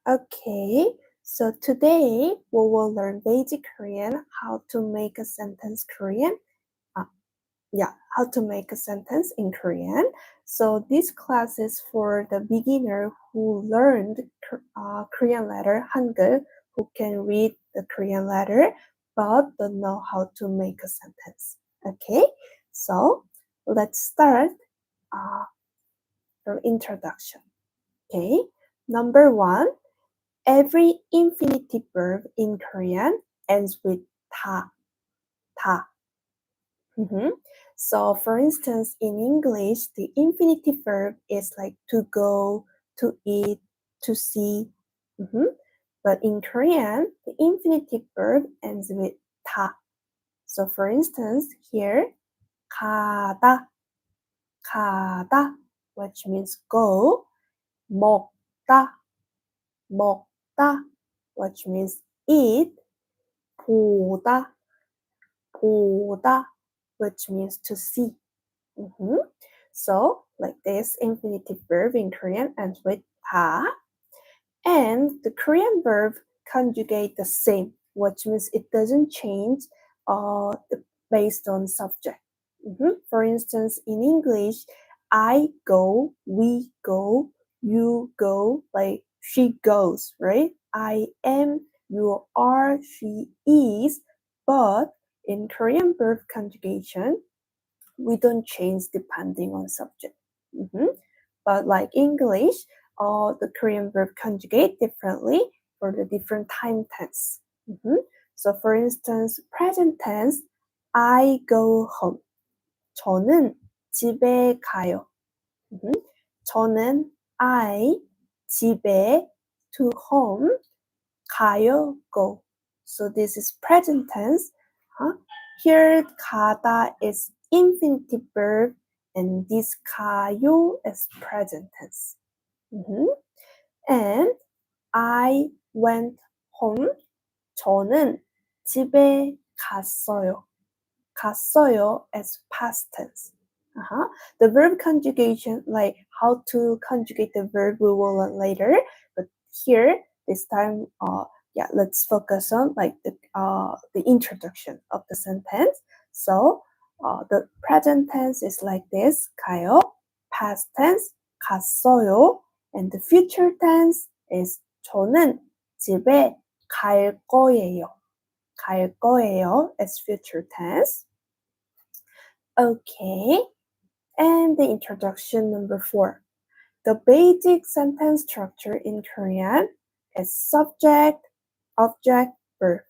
Okay, so today we will learn basic Korean, how to make a sentence Korean. Uh, how to make a sentence in Korean. So this class is for the beginner who learned Korean letter Hangul, who can read the Korean letter but don't know how to make a sentence. Okay, so let's start uh, from introduction. Okay, number one. Every infinitive verb in Korean ends with ta, ta. Mhm. So, for instance, in English, the infinitive verb is like to go, to eat, to see. Mhm. But in Korean, the infinitive verb ends with ta. So, for instance, here, 가다, 가다, which means go, 먹다, 먹다, which means eat, 보다, 보다, which means to see. So, like this, infinitive verb in Korean ends with 다, and the Korean verb conjugate the same, which means it doesn't change uh, based on subject. For instance, in English, I go, we go, you go, like she goes, right? I am, you are, she is, but in Korean verb conjugation, we don't change depending on subject. But like English, the Korean verb conjugate differently for the different time tense. So for instance, present tense, I go home. 저는 집에 가요. 저는 I 집에 to home 가요 go. So this is present tense. Here 가다 is infinitive verb and this 가요 is present tense. And I went home. 저는 집에 갔어요. 갔어요 as past tense. The verb conjugation, like how to conjugate the verb, we will learn later. But here, this time, let's focus on like the introduction of the sentence. So, the present tense is like this: 가요. Past tense 갔어요, and the future tense is 저는 집에 갈 거예요. 갈 거예요 as future tense. Okay, and the introduction number 4. The basic sentence structure in Korean is subject, object, verb.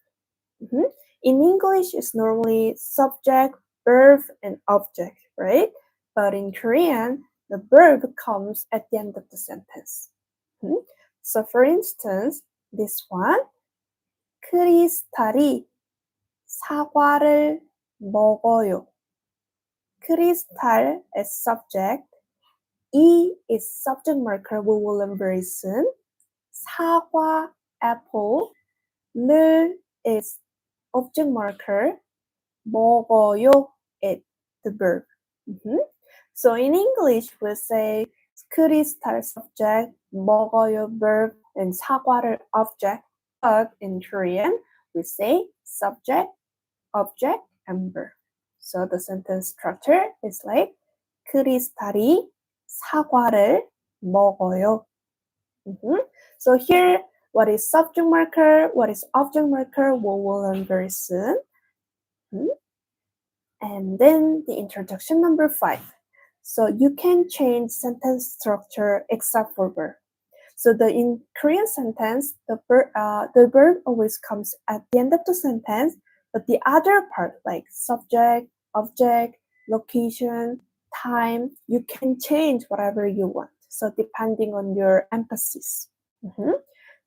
In English, it's normally subject, verb, and object, right? But in Korean, the verb comes at the end of the sentence. So, for instance, this one, 크리스탈이 사과를 먹어요. 크리스탈 is subject, E is subject marker, we will learn very soon. 사과, apple, 를 is object marker, 먹어요, it, the verb. So in English, we say 크리스탈 subject, 먹어요 verb, and 사과를 object. But in Korean, we say subject, object, and verb. So the sentence structure is like 크리스탈이 사과를 먹어요. So here, what is subject marker, what is object marker, we will learn very soon. And then the introduction number 5. So you can change sentence structure except for verb. So in Korean sentence, the verb always comes at the end of the sentence, but the other part like subject, object, location, time, you can change whatever you want. So depending on your emphasis.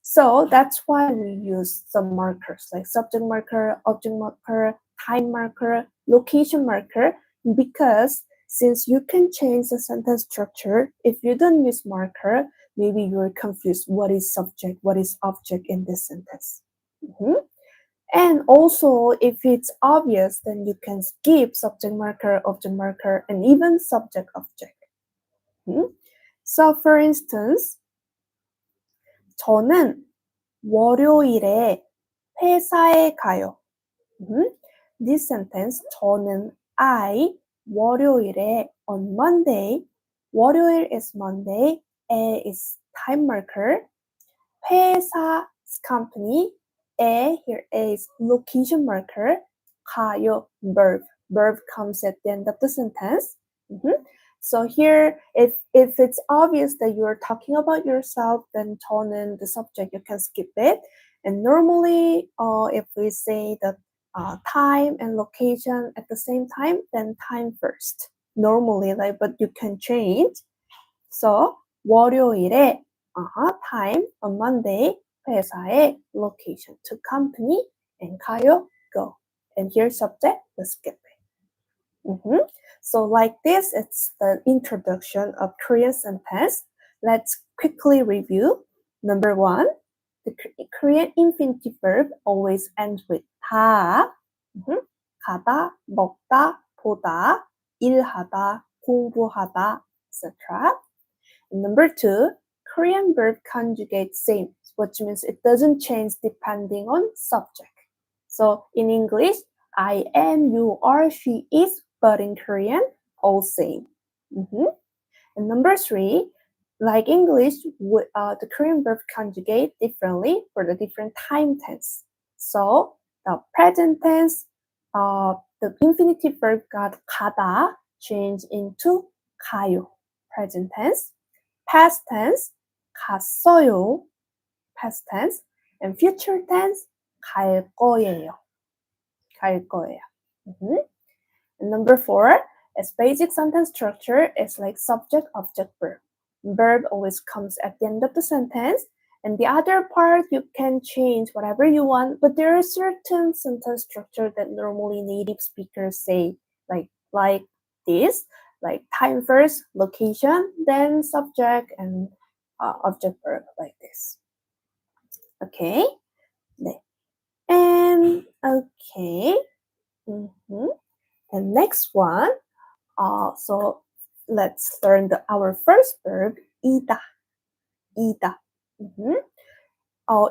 So that's why we use some markers like subject marker, object marker, time marker, location marker, because since you can change the sentence structure, if you don't use marker, maybe you're confused what is subject, what is object in this sentence. And also, if it's obvious, then you can skip subject marker, and even subject object. So, for instance, 저는 월요일에 회사에 가요. This sentence, 저는 I 월요일에 on Monday. 월요일 is Monday. 에 is time marker. 회사 is company. 에 here is location marker. 가요 verb. Verb comes at the end of the sentence. So here, if it's obvious that you're talking about yourself, then 저는 the subject, you can skip it. And normally, if we say that time and location at the same time, then time first. Normally, like, but you can change. So 월요일에 time on Monday 회사에 location to company and 가요 go. And here subject, we skip it. So like this, it's the introduction of Korean sentence. Let's quickly review. Number one, the Korean infinitive verb always ends with 다. 가다, 먹다, 보다, 일하다, 공부하다, etc. Number two, Korean verb conjugate same, which means it doesn't change depending on subject. So in English, I am, you are, she is, but in Korean, all same. And number three, like English, the Korean verb conjugate differently for the different time tense. So the present tense, the infinitive verb got 가다 changed into 가요, present tense. Past tense, 갔어요, past tense. And future tense, 갈 거예요, 갈 거예요. And number four, its basic sentence structure is like subject, object, verb. Verb always comes at the end of the sentence, and the other part you can change whatever you want, but there are certain sentence structure that normally native speakers say, like this, like time first, location, then subject, and object, verb, like this. Okay? 네. And okay. And next one, so let's learn our first verb, 이다. 이다.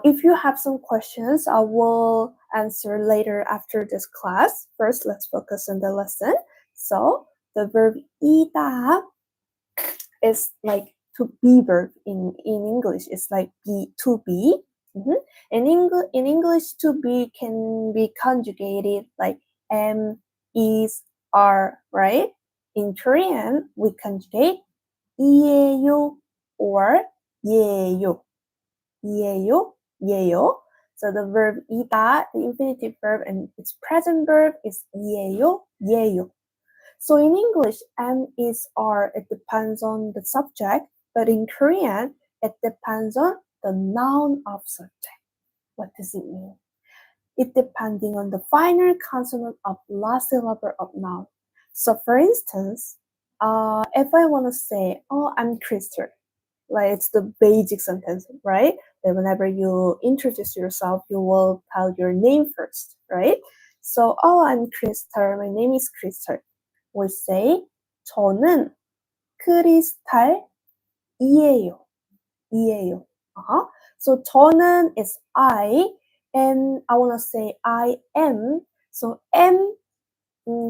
If you have some questions, I will answer later after this class. First, let's focus on the lesson. So the verb 이다 is like to be verb in English. It's like be to be. In English, to be can be conjugated like am, is, are, right? In Korean, we conjugate 이에요 or 예요. 예요, 예요. So the verb 이다, the infinitive verb, and its present verb is 예요, 예요. So in English, am, is, are, it depends on the subject, but in Korean, it depends on the noun of subject. What does it mean? It depending on the final consonant of last syllable of noun. So for instance, if I want to say, oh, I'm Crystal, like it's the basic sentence, right? That whenever you introduce yourself, you will tell your name first, right? So, oh, I'm Crystal. My name is Crystal. We say 저는 크리스탈이에요. 이에요. So 저는 is I, and I want to say I am. So am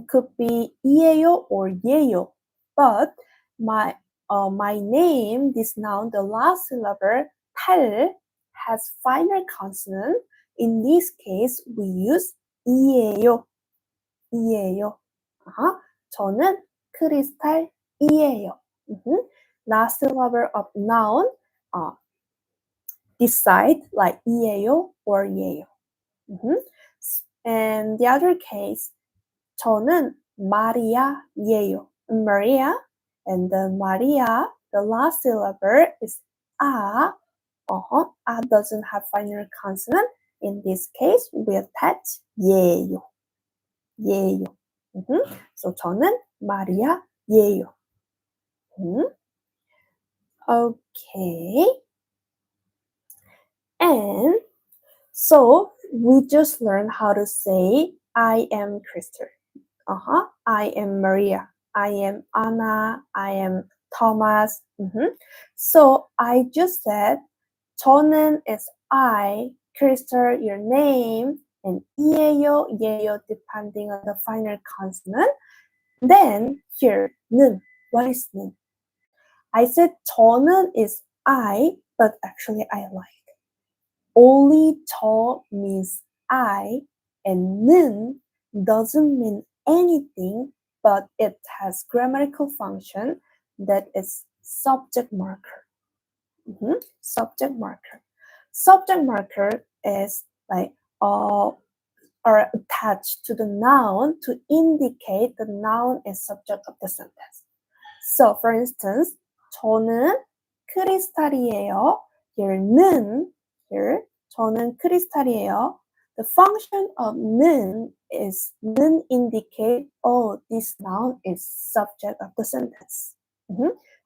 could be 이에요 or 예요, but my name, this noun, the last syllable 탈 has final consonant. In this case, we use 이에요. 이에요. 저는 크리스탈이에요. Last syllable of noun, decide like 이에요 or 예요. And the other case, 저는 마리아예요. Maria, and the Maria, the last syllable is a. A doesn't have final consonant. In this case, we attach 예요. 예요. So 저는 마리아예요. Okay. And so we just learned how to say I am Crystal. I am Maria. I am Anna. I am Thomas. So I just said 저는 is I, crystal your name, and 이에요, 예요 depending on the final consonant. Then here 는, what is 는? I said 저는 is I, but actually I like. Only 저 means I, and 는 doesn't mean anything, but it has grammatical function that is subject marker. Subject marker. Subject marker is like are attached to the noun to indicate the noun is subject of the sentence. So, for instance, 저는 크리스탈이에요. Here, 는, here, 저는 크리스탈이에요. The function of 는 is 는 indicate, oh, this noun is subject of the sentence.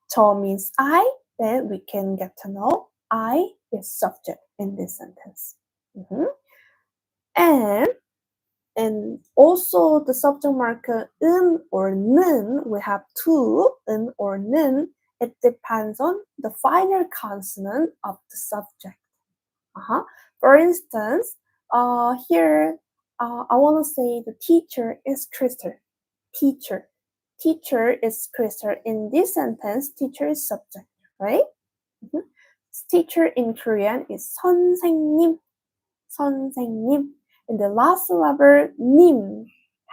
저 means I, then we can get to know I is subject in this sentence. And also the subject marker 은 or 는, we have two, 은 or 는. It depends on the final consonant of the subject. For instance, here, I want to say the teacher is Crystal. Teacher. Teacher is Crystal. In this sentence, teacher is subject, right? Teacher in Korean is 선생님. 선생님. And the last syllable 님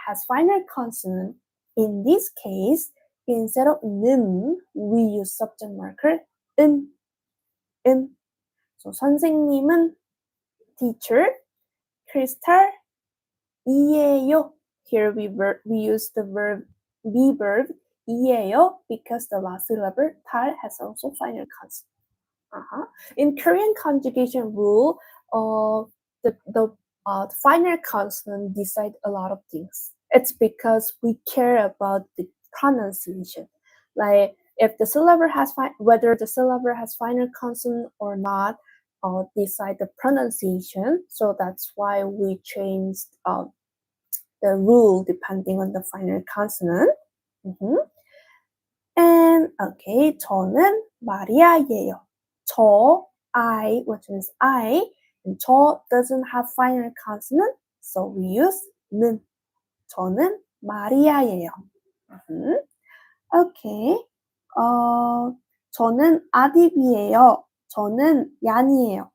has final consonant. In this case, instead of 는, we use subject marker 은. So 선생님은 teacher, 크리스탈 이에요. Here we use the verb be verb 이에요 because the last syllable 달 has also final consonant. In Korean conjugation rule, the final consonant decide a lot of things. It's because we care about the pronunciation. Like if the syllable has whether the syllable has final consonant or not, decide the pronunciation. So that's why we changed the rule depending on the final consonant. And okay, 저는 마리아예요. 저, I, which means I, and 저 doesn't have final consonant, so we use 는. 저는 마리아예요. Okay. 저는 아딥이에요. 저는 얀이에요.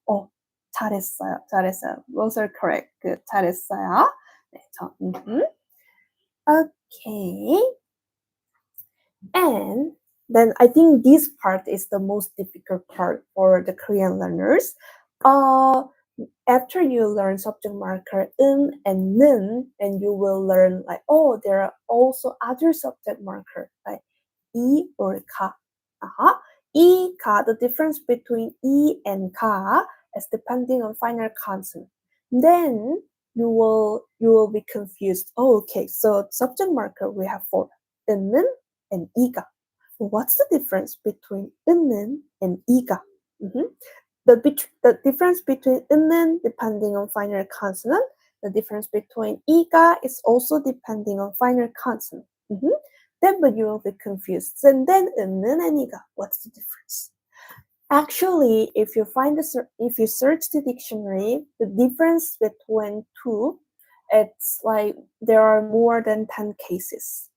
잘했어요. Those are correct. Good. 잘했어요. 네, Okay. And then I think this part is the most difficult part for the Korean learners. After you learn subject marker 은 and 는, and you will learn like, there are also other subject marker like 이 or 가. 이, 가, the difference between 이 and 가 is depending on final consonant. Then you will be confused. Okay, so subject marker we have four. 는 and 이가. What's the difference between 는 and 이가? The difference between 는 depending on final consonant. The difference between 이가 is also depending on final consonant. Then, but you will be confused. And then 는 and 이가, what's the difference? Actually, if you search the dictionary, the difference between two, it's like there are more than 10 cases.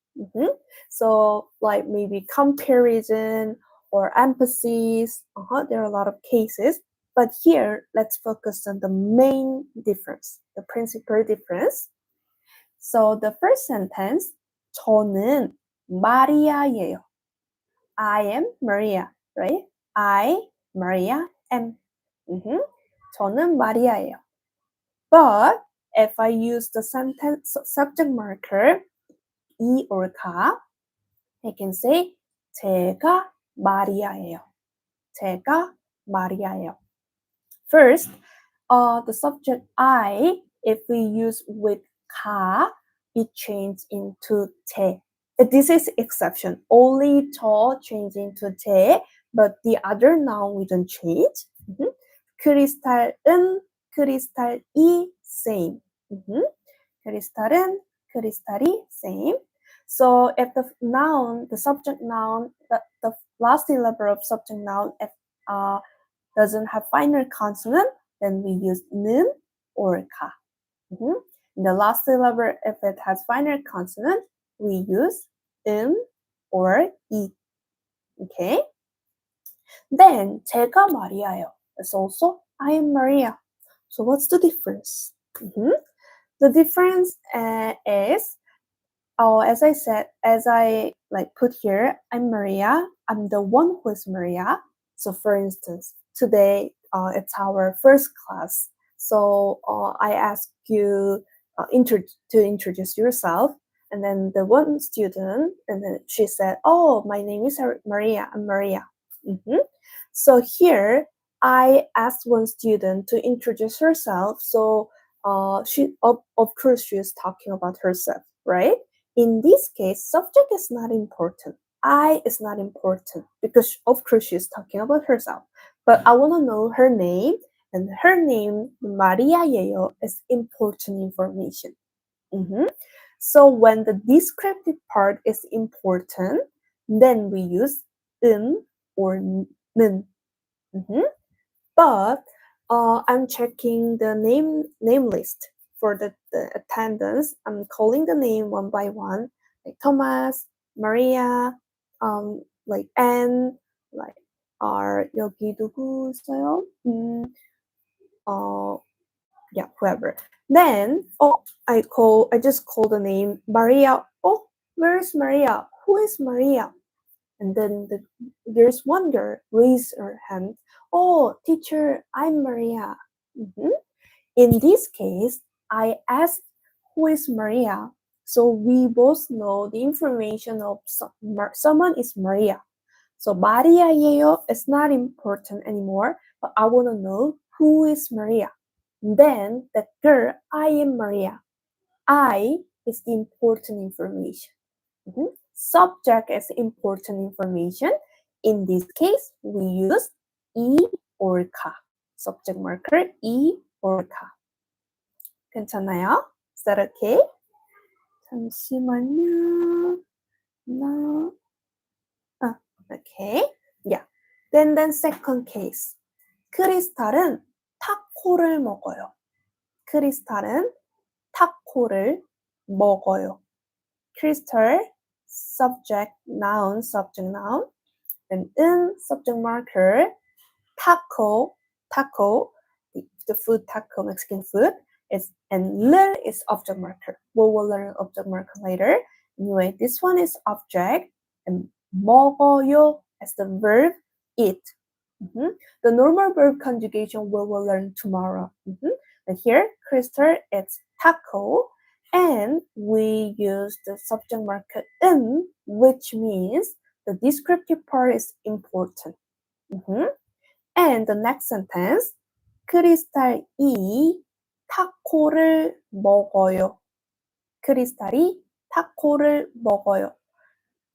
So like maybe comparison or emphasis, there are a lot of cases. But here, let's focus on the main difference, the principal difference. So the first sentence, 저는 마리아예요. I am Maria, right? I, Maria, am. 저는 마리아예요. But if I use the sentence subject marker 이 or 가, I can say 제가 마리아예요. 제가 마리아예요. First, the subject I, if we use with 가, it changes into 제. This is exception. Only 저 change into 제, but the other noun we don't change. 크리스탈은, 크리스탈이, same. 크리스탈은, 크리스탈이, same. So if the noun, the subject noun, the last syllable of subject noun, doesn't have final consonant, then we use 는 or ka. The last syllable, if it has final consonant, we use or 이. Okay? Then 제가 마리아요. It's also I am Maria. So what's the difference? The difference is, as I said, as I put here, I'm Maria. I'm the one who is Maria. So for instance, today it's our first class. So I ask you to introduce yourself. And then the one student, and then she said, "Oh, my name is Maria. I'm Maria." So here, I asked one student to introduce herself. So she, of course, she is talking about herself, right? In this case, subject is not important. I is not important because, of course, she is talking about herself. But I want to know her name, and her name, Maria예요, is important information. So when the descriptive part is important, then we use 은 or 는. But I'm checking the name list for the attendance. I'm calling the name one by one, like Thomas, Maria, like Anne, like 여기 누구 있어요? Yeah, whoever. Then I just call the name Maria. Oh, where's Maria? Who is Maria? And then there's one girl raise her hand. Oh, teacher, I'm Maria. In this case, I asked who is Maria. So we both know the information of someone is Maria. So Maria예요 is not important anymore, but I want to know who is Maria. Then the girl, I am Maria. I is the important information. Subject is important information. In this case, we use 이 or 가. Subject marker 이 or 가. 괜찮아요? Is that okay? 잠시만요. No. Okay. Yeah. Then second case. 크리스탈은 타코를 먹어요. 크리스탈은 타코를 먹어요. crystal, subject, noun, and in subject marker, taco, the food taco, Mexican food, and 를 is object marker. We will learn object marker later. Anyway, this one is object, and 먹어요 as the verb eat. The normal verb conjugation we will learn tomorrow. And here, crystal, it's taco, and we use the subject marker in, which means the descriptive part is important. And the next sentence, 크리스탈이 타코를 먹어요. 크리스탈이 타코를 먹어요.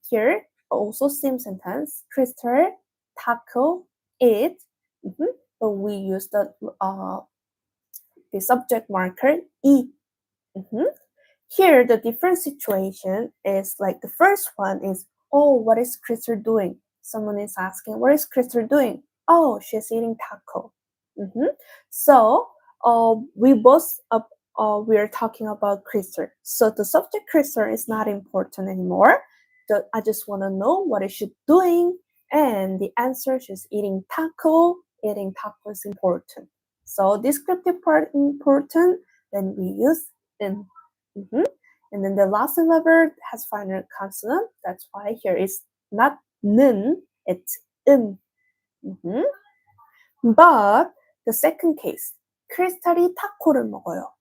Here, also same sentence, crystal, taco, eat, but we use the subject marker 이. Here, the different situation is like the first one is, oh, what is Crystal doing? Someone is asking, what is Crystal doing? Oh, she's eating taco. So, we both we are talking about Crystal. So the subject Crystal is not important anymore. I just want to know what is she doing, and the answer, she's eating taco. Eating taco is important. So descriptive part important, then we use in. And then the last syllable has final consonant. That's why here is not 는, it's 은. But the second case, 크리스탈이 타코를 먹어요.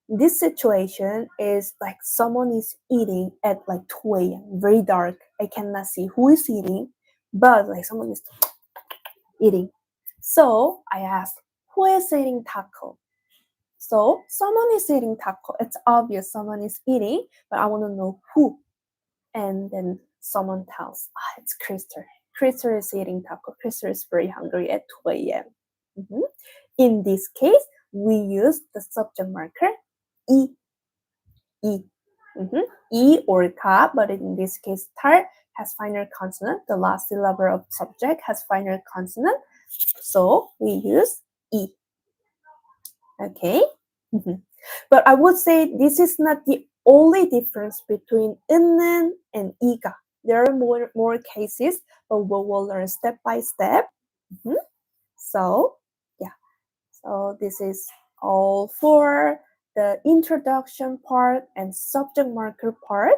This situation is like someone is eating at like 2 a.m. Very dark. I cannot see who is eating, but like someone is eating. So I asked, who is eating taco? So someone is eating taco. It's obvious someone is eating, but I want to know who. And then someone tells, it's Crystal. Crystal is eating taco. Crystal is very hungry at 2 a.m. In this case, we use the subject marker 이. 이 or 가, but in this case, tar has final consonant. The last syllable of subject has final consonant. So we use E. Okay? But I would say this is not the only difference between 있는 and 이가. There are more cases, but we will learn step by step. So, yeah. So this is all for the introduction part and subject marker part.